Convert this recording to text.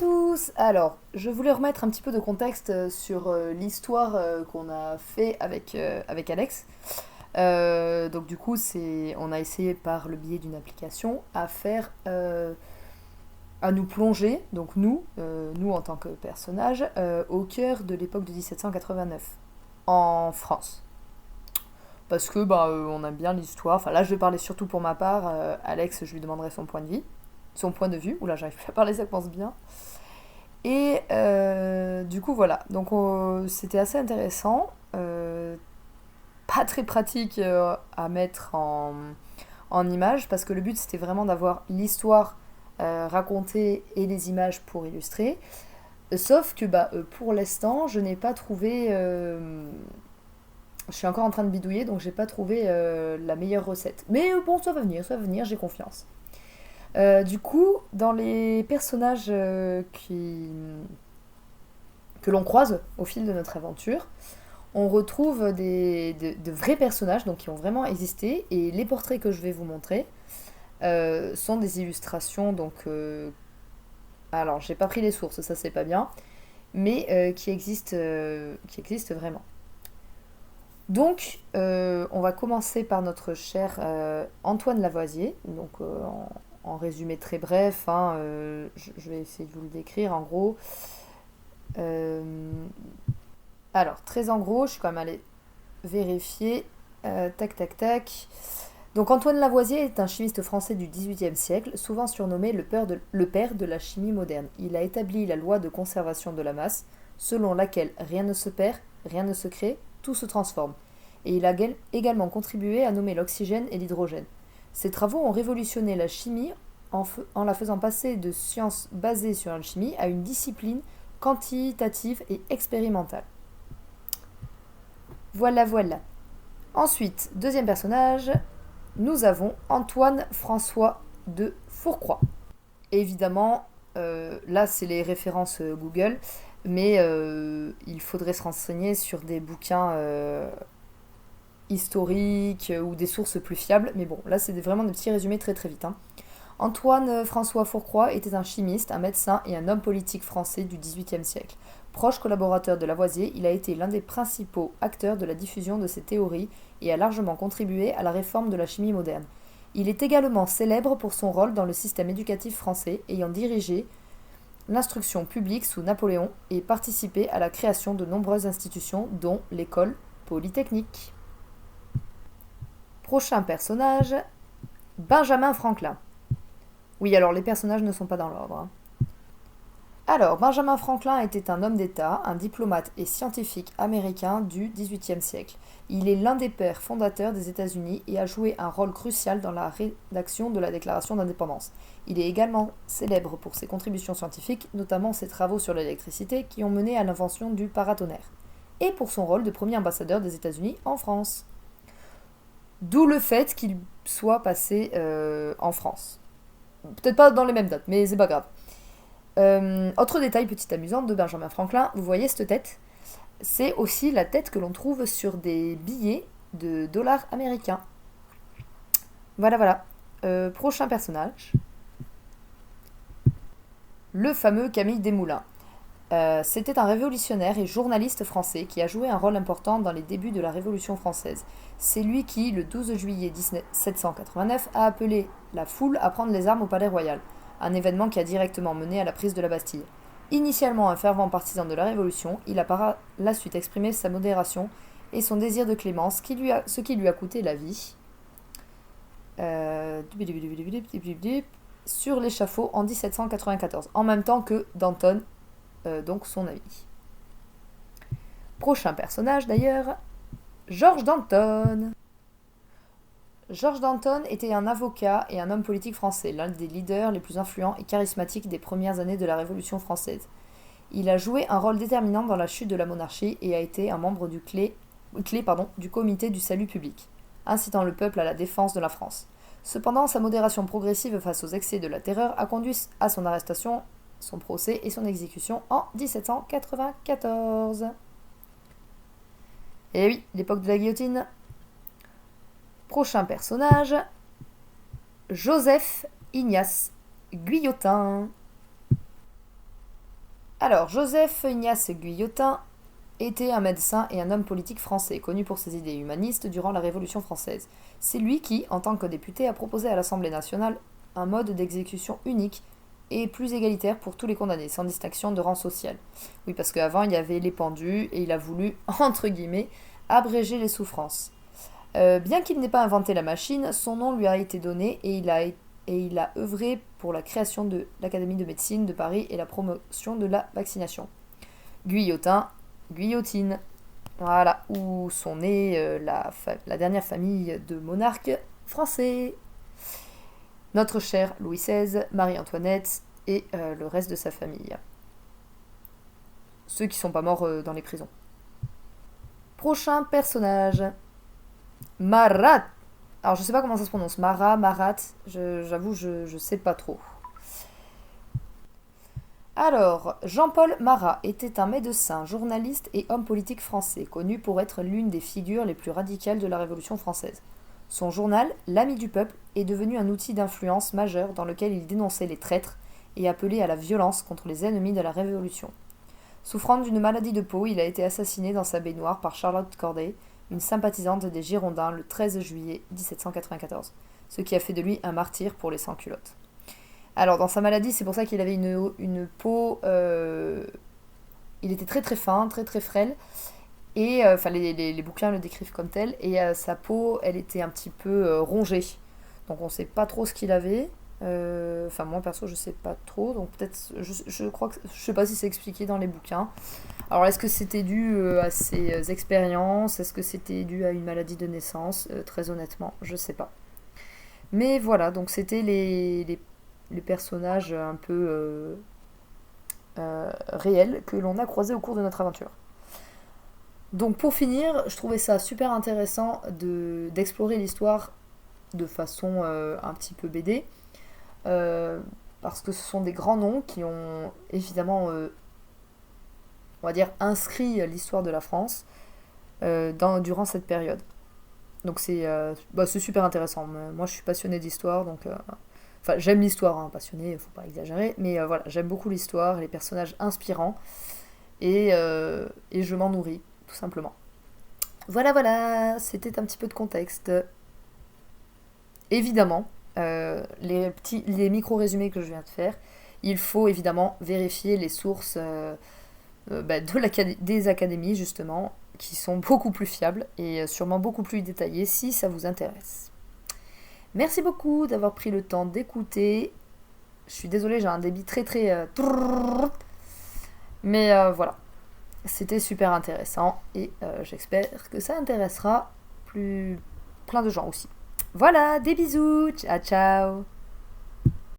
tous! Alors, je voulais remettre un petit peu de contexte sur l'histoire qu'on a fait avec Alex. Donc du coup, on a essayé par le biais d'une application à nous plonger, donc nous en tant que personnages, au cœur de l'époque de 1789, en France. Parce que on aime bien l'histoire. Enfin là, je vais parler surtout pour ma part. Alex, je lui demanderai son point de vue. Oula, j'arrive plus à parler, ça pense bien. Et du coup, voilà. Donc, c'était assez intéressant. Pas très pratique à mettre en image parce que le but c'était vraiment d'avoir l'histoire racontée et les images pour illustrer. Sauf que pour l'instant, je n'ai pas trouvé. Je suis encore en train de bidouiller donc j'ai pas trouvé la meilleure recette. Mais bon, ça va venir, j'ai confiance. Du coup, dans les personnages que l'on croise au fil de notre aventure, on retrouve de vrais personnages donc, qui ont vraiment existé. Et les portraits que je vais vous montrer sont des illustrations. Donc, alors, j'ai pas pris les sources, ça c'est pas bien, mais qui existent vraiment. Donc, on va commencer par notre cher Antoine Lavoisier. Donc, en résumé très bref, hein, je vais essayer de vous le décrire en gros. Euh, alors, très en gros, je suis quand même allée vérifier. Tac, tac, tac. Donc, Antoine Lavoisier est un chimiste français du XVIIIe siècle, souvent surnommé le père de la chimie moderne. Il a établi la loi de conservation de la masse, selon laquelle rien ne se perd, rien ne se crée, tout se transforme. Et il a également contribué à nommer l'oxygène et l'hydrogène. Ses travaux ont révolutionné la chimie en la faisant passer de sciences basées sur l'alchimie à une discipline quantitative et expérimentale. Voilà, voilà. Ensuite, deuxième personnage, nous avons Antoine François de Fourcroy. Évidemment, là c'est les références Google, mais il faudrait se renseigner sur des bouquins historiques ou des sources plus fiables. Mais bon, là c'est vraiment des petits résumés très très vite, hein. Antoine François Fourcroy était un chimiste, un médecin et un homme politique français du XVIIIe siècle. Proche collaborateur de Lavoisier, il a été l'un des principaux acteurs de la diffusion de ses théories et a largement contribué à la réforme de la chimie moderne. Il est également célèbre pour son rôle dans le système éducatif français, ayant dirigé l'instruction publique sous Napoléon et participé à la création de nombreuses institutions, dont l'école polytechnique. Prochain personnage, Benjamin Franklin. Oui, alors les personnages ne sont pas dans l'ordre, hein. Alors, Benjamin Franklin était un homme d'État, un diplomate et scientifique américain du XVIIIe siècle. Il est l'un des pères fondateurs des États-Unis et a joué un rôle crucial dans la rédaction de la Déclaration d'indépendance. Il est également célèbre pour ses contributions scientifiques, notamment ses travaux sur l'électricité qui ont mené à l'invention du paratonnerre, et pour son rôle de premier ambassadeur des États-Unis en France. D'où le fait qu'il soit passé en France. Peut-être pas dans les mêmes dates, mais c'est pas grave. Autre détail, petite amusante de Benjamin Franklin, vous voyez cette tête? C'est aussi la tête que l'on trouve sur des billets de dollars américains. Voilà, voilà. Prochain personnage. Le fameux Camille Desmoulins. C'était un révolutionnaire et journaliste français qui a joué un rôle important dans les débuts de la Révolution française. C'est lui qui, le 12 juillet 1789, a appelé la foule à prendre les armes au Palais Royal, un événement qui a directement mené à la prise de la Bastille. Initialement un fervent partisan de la Révolution, il a par la suite exprimé sa modération et son désir de clémence, ce qui lui a coûté la vie sur l'échafaud en 1794, en même temps que Danton, donc son ami. Prochain personnage d'ailleurs, Georges Danton. Georges Danton était un avocat et un homme politique français, l'un des leaders les plus influents et charismatiques des premières années de la Révolution française. Il a joué un rôle déterminant dans la chute de la monarchie et a été un membre du comité du salut public, incitant le peuple à la défense de la France. Cependant, sa modération progressive face aux excès de la terreur a conduit à son arrestation, son procès et son exécution en 1794. Et oui, l'époque de la guillotine. Prochain personnage, Joseph Ignace Guillotin. Alors, Joseph Ignace Guillotin était un médecin et un homme politique français, connu pour ses idées humanistes durant la Révolution française. C'est lui qui, en tant que député, a proposé à l'Assemblée nationale un mode d'exécution unique et plus égalitaire pour tous les condamnés, sans distinction de rang social. Oui, parce qu'avant, il y avait les pendus, et il a voulu, entre guillemets, abréger les souffrances. Bien qu'il n'ait pas inventé la machine, son nom lui a été donné et il a œuvré pour la création de l'Académie de médecine de Paris et la promotion de la vaccination. Guillotin, guillotine. Voilà, où sont nées la dernière famille de monarques français. Notre cher Louis XVI, Marie-Antoinette et le reste de sa famille. Ceux qui sont pas morts dans les prisons. Prochain personnage. Marat. Alors je sais pas comment ça se prononce. Marat. J'avoue, je sais pas trop. Alors, Jean-Paul Marat était un médecin, journaliste et homme politique français, connu pour être l'une des figures les plus radicales de la Révolution française. Son journal, L'Ami du peuple, est devenu un outil d'influence majeur dans lequel il dénonçait les traîtres et appelait à la violence contre les ennemis de la Révolution. Souffrant d'une maladie de peau, il a été assassiné dans sa baignoire par Charlotte Corday, une sympathisante des Girondins, le 13 juillet 1794, ce qui a fait de lui un martyr pour les sans-culottes. Alors, dans sa maladie, c'est pour ça qu'il avait une peau... il était très très fin, très très frêle, et les bouquins le décrivent comme tel, et sa peau, elle était un petit peu rongée. Donc on sait pas trop ce qu'il avait. Moi perso, je sais pas trop, donc peut-être, je crois que... Je sais pas si c'est expliqué dans les bouquins. Alors, est-ce que c'était dû à ses expériences? Est-ce que c'était dû à une maladie de naissance? Très honnêtement, je sais pas. Mais voilà, donc c'était les personnages un peu réels que l'on a croisés au cours de notre aventure. Donc pour finir, je trouvais ça super intéressant d'explorer l'histoire de façon un petit peu BD, parce que ce sont des grands noms qui ont évidemment, on va dire, inscrit l'histoire de la France durant cette période. Donc c'est super intéressant. Moi je suis passionnée d'histoire, donc... j'aime l'histoire, hein, passionnée, faut pas exagérer, mais voilà, j'aime beaucoup l'histoire, les personnages inspirants, et je m'en nourris, tout simplement. Voilà, c'était un petit peu de contexte. Évidemment, les micro-résumés que je viens de faire, il faut évidemment vérifier les sources des académies, justement, qui sont beaucoup plus fiables et sûrement beaucoup plus détaillées si ça vous intéresse. Merci beaucoup d'avoir pris le temps d'écouter. Je suis désolée, j'ai un débit très très... Mais voilà, c'était super intéressant et j'espère que ça intéressera plein de gens aussi. Voilà, des bisous, ciao ciao.